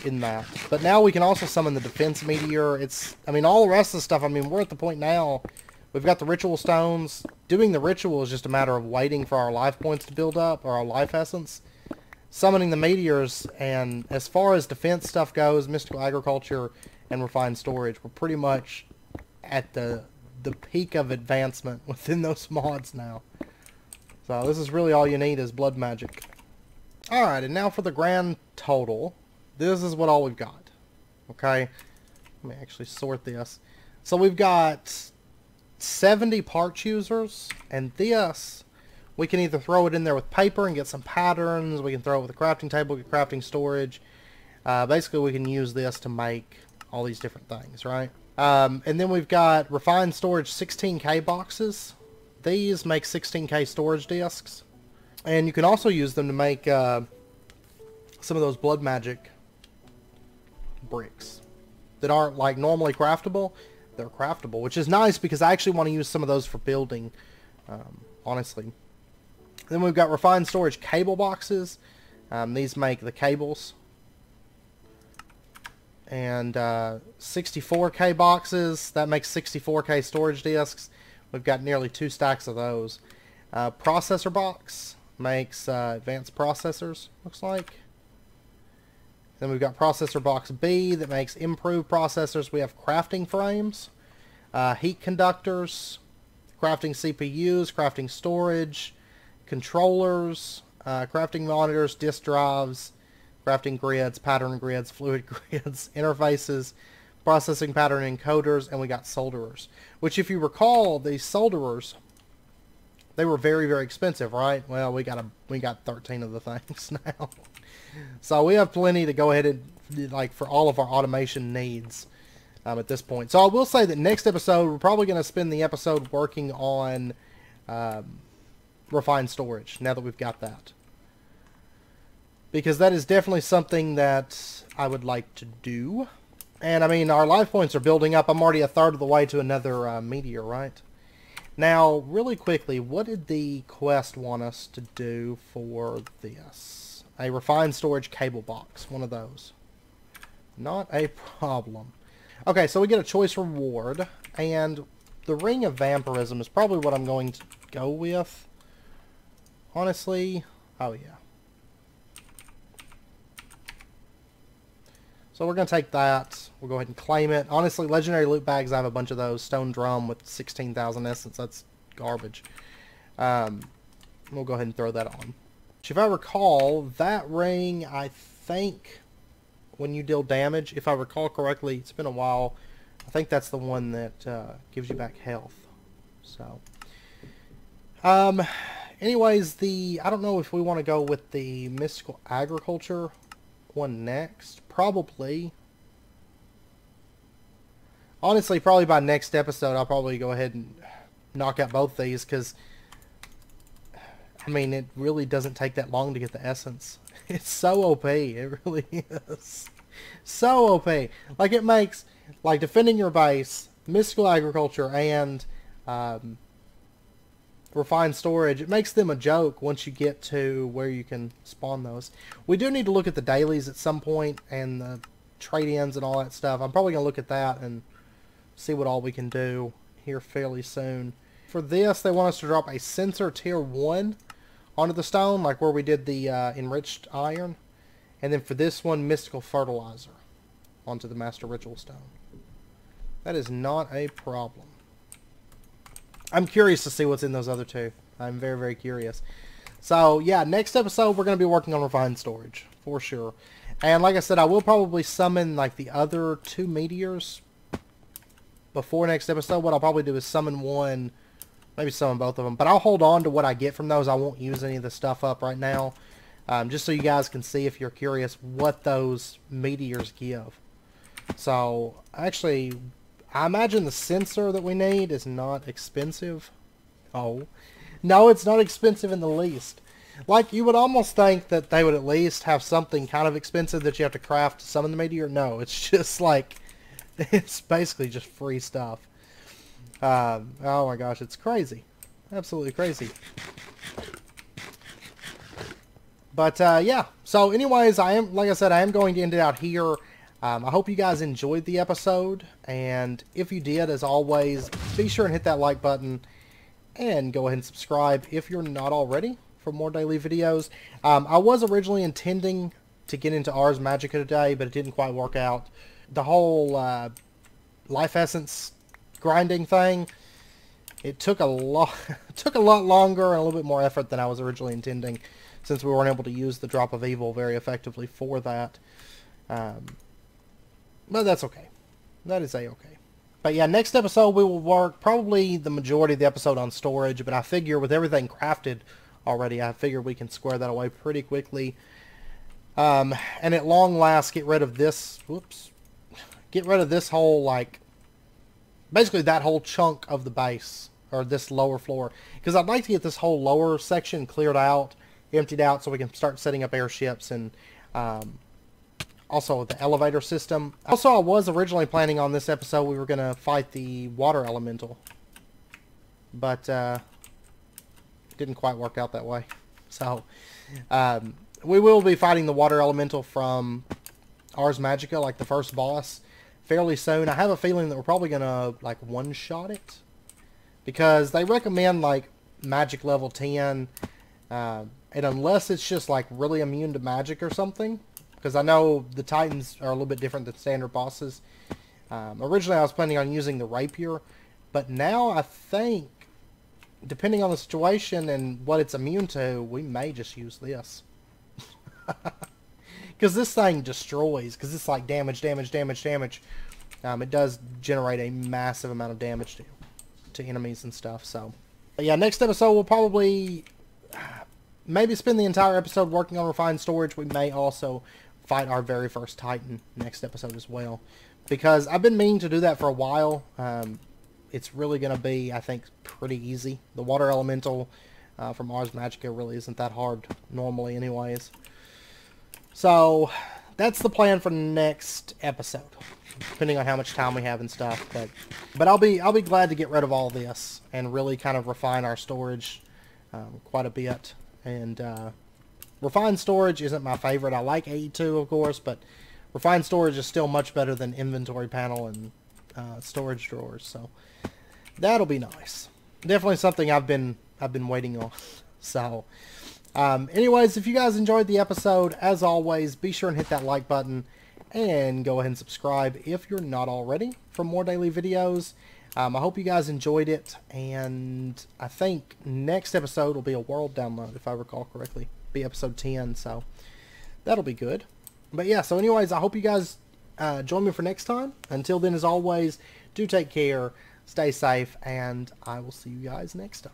in that. But now we can also summon the defense meteor. I mean, all the rest of the stuff, I mean, we're at the point now, we've got the ritual stones. Doing the ritual is just a matter of waiting for our life points to build up, or our life essence. Summoning the meteors, and as far as defense stuff goes, mystical agriculture and refined storage, we're pretty much at the peak of advancement within those mods now. So this is really all you need is blood magic. Alright, and now for the grand total. This is what all we've got. Okay? Let me actually sort this. So we've got 70 part choosers, and this, we can either throw it in there with paper and get some patterns, we can throw it with a crafting table, get crafting storage. Basically we can use this to make all these different things, right? And then we've got refined storage 16K boxes. These make 16K storage discs. And you can also use them to make some of those blood magic bricks that aren't like normally craftable. They're craftable, which is nice because I actually want to use some of those for building, honestly. Then we've got refined storage cable boxes. These make the cables. And 64K boxes, that makes 64K storage discs. We've got nearly 2 stacks of those. Processor box makes advanced processors, looks like. Then we've got processor box B that makes improved processors. We have crafting frames, heat conductors, crafting CPUs, crafting storage, controllers, crafting monitors, disk drives, crafting grids, pattern grids, fluid grids, interfaces, processing pattern encoders, and we got solderers. Which, if you recall, these solderers, they were very, very expensive, right? Well, we got 13 of the things now. So we have plenty to go ahead and, like, for all of our automation needs at this point. So I will say that next episode, we're probably going to spend the episode working on refined storage, now that we've got that. Because that is definitely something that I would like to do. And, I mean, our life points are building up. I'm already a third of the way to another meteor, right? Now, really quickly, what did the quest want us to do for this? A refined storage cable box. One of those. Not a problem. Okay, so we get a choice reward. And the Ring of Vampirism is probably what I'm going to go with. Honestly. Oh, yeah. So we're going to take that. We'll go ahead and claim it. Honestly, legendary loot bags, I have a bunch of those. Stone drum with 16,000 essence. That's garbage. We'll go ahead and throw that on. If I recall, that ring, I think, when you deal damage, if I recall correctly, it's been a while, I think that's the one that gives you back health. So, anyways, I don't know if we want to go with the mystical agriculture one next. Probably. Honestly, probably by next episode, I'll probably go ahead and knock out both these, because I mean, it really doesn't take that long to get the essence. It's so OP. It really is. So OP. Like, it makes, like, defending your base, mystical agriculture, and refined storage, it makes them a joke once you get to where you can spawn those. We do need to look at the dailies at some point, and the trade-ins and all that stuff. I'm probably going to look at that and see what all we can do here fairly soon. For this, they want us to drop a sensor tier 1 onto the stone, like where we did the enriched iron. And then for this one, mystical fertilizer onto the master ritual stone. That is not a problem. I'm curious to see what's in those other two. I'm very, very curious. So, yeah, next episode we're going to be working on refined storage, for sure. And like I said, I will probably summon, like, the other 2 meteors before next episode, what I'll probably do is summon one, maybe summon both of them. But I'll hold on to what I get from those. I won't use any of the stuff up right now. Just so you guys can see, if you're curious, what those meteors give. So, actually, I imagine the sensor that we need is not expensive. Oh. No, it's not expensive in the least. Like, you would almost think that they would at least have something kind of expensive that you have to craft to summon the meteor. No, it's just like, it's basically just free stuff. Oh my gosh, it's crazy. Absolutely crazy. But, yeah. So, anyways, like I said, I am going to end it out here. I hope you guys enjoyed the episode. And if you did, as always, be sure and hit that like button. And go ahead and subscribe if you're not already for more daily videos. I was originally intending to get into Ars Magica today, but it didn't quite work out. The whole life essence grinding thing, it took a lot longer and a little bit more effort than I was originally intending, since we weren't able to use the Drop of Evil very effectively for that. But that's okay. That is a-okay. But yeah, next episode we will work probably the majority of the episode on storage, but I figure with everything crafted already, I figure we can square that away pretty quickly. And at long last, get rid of this, get rid of this whole, like, basically that whole chunk of the base, or this lower floor. Because I'd like to get this whole lower section cleared out, emptied out, so we can start setting up airships and also the elevator system. Also, I was originally planning on this episode we were going to fight the water elemental, but didn't quite work out that way. So we will be fighting the water elemental from Ars Magica, like the first boss, fairly soon. I have a feeling that we're probably going to like one-shot it, because they recommend like magic level 10, and unless it's just like really immune to magic or something, because I know the Titans are a little bit different than standard bosses. Originally I was planning on using the rapier, but now I think, depending on the situation and what it's immune to, we may just use this. Because this thing destroys, because it's like damage, damage, damage, damage. It does generate a massive amount of damage to enemies and stuff. So, but yeah, next episode we'll probably maybe spend the entire episode working on refined storage. We may also fight our very first Titan next episode as well, because I've been meaning to do that for a while. It's really going to be, I think, pretty easy. The water elemental from Ars Magica really isn't that hard normally anyways. So that's the plan for next episode, depending on how much time we have and stuff. But I'll be glad to get rid of all this and really kind of refine our storage quite a bit. And refined storage isn't my favorite. I like AE2, of course, but refined storage is still much better than inventory panel and storage drawers. So that'll be nice. Definitely something I've been waiting on. So anyways, if you guys enjoyed the episode, as always, be sure and hit that like button and go ahead and subscribe if you're not already for more daily videos. I hope you guys enjoyed it, and I think next episode will be a world download, if I recall correctly. Be episode 10, so that'll be good. But yeah, so anyways, I hope you guys join me for next time. Until then, as always, do take care, stay safe, and I will see you guys next time.